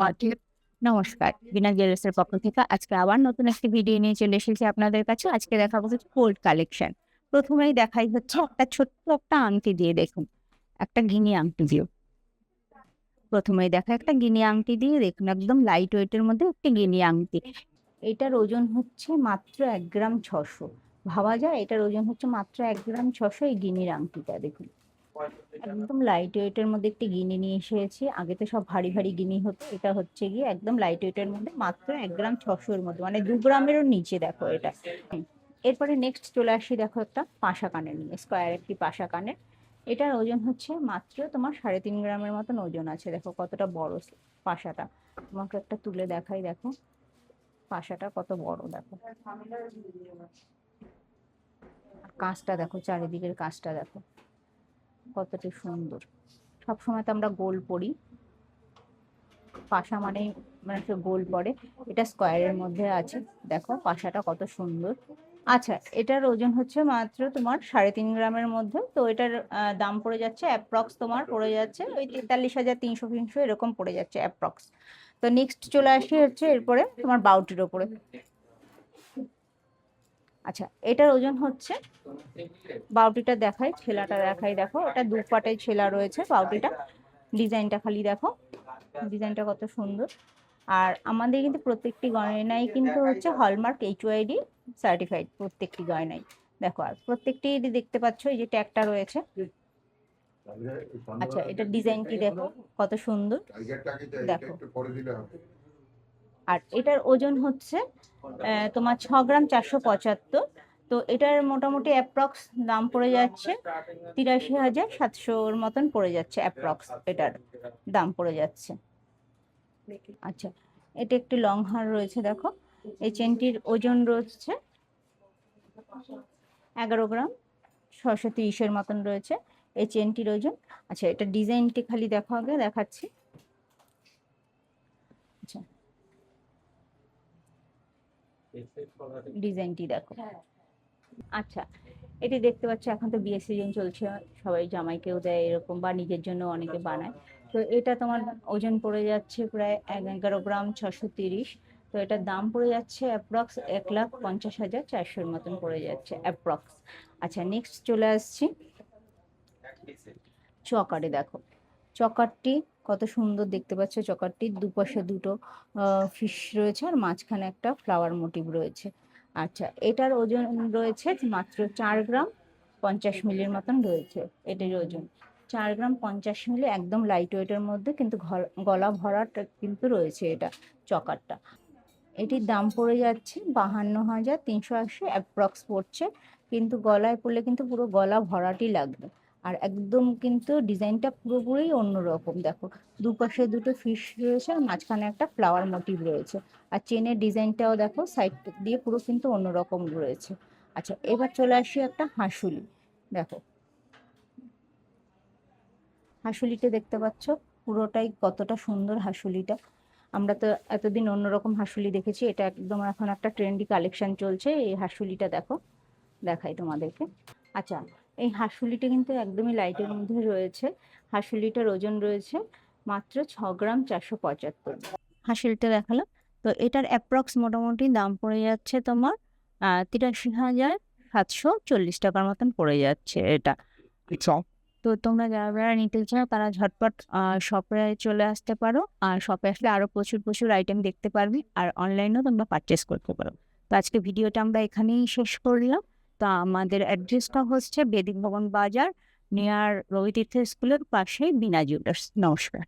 পাঠিয়ে নমস্কার, বিনা জুয়েলার্সের পক্ষ থেকে আজকে আবার নতুন একটি ভিডিও নিয়ে চলে এসেছি আপনাদের কাছে। আজকে দেখাবো হচ্ছে গোল্ড কালেকশন। প্রথমেই দেখাই হচ্ছে একটা ছোট্ট একটা আংটি দিয়ে, দেখুন একটা গিনি আংটি দিয়ে। প্রথমেই দেখা একটা গিনি আংটি দিয়ে, দেখুন একদম লাইট ওয়েটের মধ্যে একটি গিনি আংটি। এটার ওজন হচ্ছে মাত্র 1 গ্রাম 600। ভাবা যায় এটার ওজন হচ্ছে মাত্র 1 গ্রাম 600। এই গিনির আংটিটা দেখুন একদম লাইট ওয়েটের মধ্যে একটি গিনি নিয়ে এসেছি। আগে তো সব ভারী ভারী গিনি হতো, এটা হচ্ছে গিয়ে একদম লাইট ওয়েটের মধ্যে মাত্র 1 গ্রাম 600-এর মধ্যে, মানে 2 গ্রামেরও নিচে। দেখো এটা। এরপরে নেক্সট চলে আসি, দেখো একটা পাশা কানের নিয়ে, স্কোয়ার একটি পাশা কানের। এটার ওজন হচ্ছে মাত্র তোমার 3.5 গ্রামের মতন ওজন আছে। দেখো কতটা বড় পাশাটা, তোমাকে একটা তুলে দেখাই। দেখো পাশাটা কত বড়, দেখো কাঁচটা দেখো, চারিদিকের কাঁচটা দেখো কতটা সুন্দর। সবসময় তো আমরা গোল পরি, পাশা মানে মানে গোল পরে, এটা স্কোয়ারের মধ্যে আছে। দেখো পাশাটা কত সুন্দর। আচ্ছা, এটার ওজন হচ্ছে মাত্র তোমার 3.5 গ্রামের মধ্যে। তো এটার দাম পড়ে যাচ্ছে অ্যাপ্রক্স, তোমার পড়ে যাচ্ছে ওই 43,300 এরকম পড়ে যাচ্ছে অ্যাপ্রক্স। তো নেক্সট চলে আসি হচ্ছে এরপরে তোমার বাউটির ওপরে। আচ্ছা, এটার ওজন হচ্ছে, বাউটিটা দেখাই, ছেলাটা দেখাই। দেখো এটা দুপাটে ছেলা রয়েছে বাউটিটা। ডিজাইনটা খালি দেখো, ডিজাইনটা কত সুন্দর। আর আমাদের কিন্তু প্রত্যেকটি গয়নাই কিন্তু হচ্ছে হলমার্ক HYD সার্টিফাইড, প্রত্যেকটি গয়নাই। দেখো আর প্রত্যেকটি দেখতে পাচ্ছ এই যে ট্যাগটা রয়েছে। আচ্ছা, এটা ডিজাইনটি দেখো কত সুন্দর, দেখো। আর এটার ওজন হচ্ছে তোমার 6 গ্রাম 475। তো এটার মোটামুটি অ্যাপ্রক্স দাম পড়ে যাচ্ছে 83,700-র মতন পড়ে যাচ্ছে অ্যাপ্রক্স, এটার দাম পড়ে যাচ্ছে। আচ্ছা, এটা একটি লং হার রয়েছে। দেখো এই চেনটির ওজন রয়েছে 11 গ্রাম 630-এর মতন রয়েছে এই চেনটির ওজন। আচ্ছা, এটা ডিজাইনটি খালি দেখো, আগে দেখাচ্ছি। আচ্ছা, ডিজাইনটি দেখো। আচ্ছা, এটি দেখতে পাচ্ছ, এখন তো বিয়ের সিজন চলছে, সবাই জামাইকেও দেয় এরকম, বা নিজের জন্য অনেকে বানায়। তো এটা তোমার ওজন পড়ে যাচ্ছে প্রায় 11 গ্রাম 630। তো এটার দাম পড়ে যাচ্ছে অ্যাপ্রক্স 1,50,400-এর মতন পড়ে যাচ্ছে অ্যাপ্রক্স। আচ্ছা, নেক্সট চলে আসছি চকারে। দেখো চকারটি কত সুন্দর দেখতে পাচ্ছ। চকারটির দুপাশে দুটো ফিশ রয়েছে, আর মাঝখানে একটা ফ্লাওয়ার মোটিভ রয়েছে। আচ্ছা, এটার ওজন রয়েছে মাত্র 4 গ্রাম 50 মিলির মতন রয়েছে এটার ওজন। 4 গ্রাম 50 মিলি, একদম লাইট ওয়েটের মধ্যে, কিন্তু গলা ভরাটা কিন্তু রয়েছে এটা চকারটা। এটির দাম পড়ে যাচ্ছে 52,380 অ্যাপ্রক্স পড়ছে, কিন্তু গলায় পড়লে কিন্তু পুরো গলা ভরাটি লাগবে। আর একদম কিন্তু ডিজাইনটা পুরোপুরি অন্যরকম। দেখো দুপাশে দুটো ফিশ রয়েছে, আর মাঝখানে একটা ফ্লাওয়ার মোটিভ রয়েছে। আর চেনের ডিজাইনটাও দেখো সাইড দিয়ে পুরো কিন্তু অন্যরকম রয়েছে। আচ্ছা, এবার চলে আসি একটা হাঁসুলি। দেখো হাঁসুলিটা দেখতে পাচ্ছ পুরোটাই কতটা সুন্দর হাঁসুলিটা। আমরা তো এতদিন অন্যরকম হাঁসুলি দেখেছি, এটা একদম এখন একটা ট্রেন্ডি কালেকশন চলছে। এই হাঁসুলিটা দেখো, দেখাই তোমাদেরকে। আচ্ছা, এই হাঁসুলিটা কিন্তু একদমই লাইটের মধ্যে রয়েছে। হাঁসুলিটার ওজন রয়েছে মাত্র 6 গ্রাম 475। হাঁসুলিটা দেখালাম। তো এটার অ্যাপ্রক্স মোটামুটি দাম পড়ে যাচ্ছে তোমার 83,740 টাকার মতন পড়ে যাচ্ছে এটা। তো তোমরা যারা যারা নিতে চাও তারা ঝটপট শপে চলে আসতে পারো। আর শপে আসলে আরো প্রচুর প্রচুর আইটেম দেখতে পারবি, আর অনলাইনেও তোমরা পারচেস করতে পারো। তো আজকে ভিডিওটা আমরা এখানেই শেষ করলাম। তো আমাদের অ্যাড্রেসটা হচ্ছে বেদিক ভবন বাজার, নিয়ার রবি তীর্থ স্কুলের পাশেই বিনা জুয়েলার্স। নমস্কার।